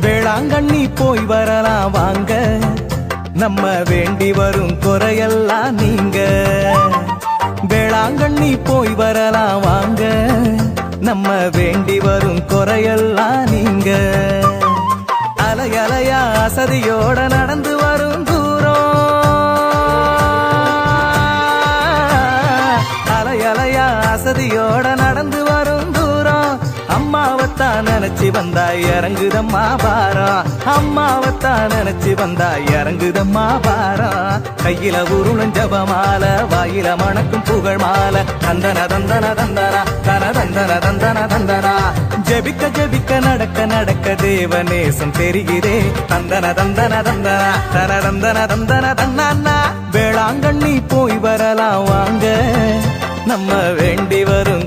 வேளாங்கண்ணி போய் வரலாம் வாங்க, நம்ம வேண்டி வரும் குறையெல்லாம் நீங்க. வேளாங்கண்ணி போய் வரலாம் வாங்க, நம்ம வேண்டி வரும் குறையெல்லாம் நீங்க. அலையலையா அசதியோட நடந்து வரும் தூரம், அலையலையா அசதியோட நடந்து வரும் தூரம். அம்மாவத்தான் நினைச்சு வந்தா இறங்குதம்மா பாரம், அம்மாவத்தான் நினைச்சு வந்தா இறங்குதம்மா பாரம். கையில உருளும் ஜபமால, வாயில மணக்கும் புகழ் மாலை. தந்தன தந்தன தந்தனா தன தந்தன தந்தன தந்தனா. ஜெபிக்க ஜெபிக்க நடக்க நடக்க தேவநேசம் தெரிகிறே. தந்தன தந்தன தந்தனா தன தந்தன தந்தன தன்னா. வேளாங்கண்ணி போய் வரலாம் வாங்க, நம்ம வேண்டி வரும்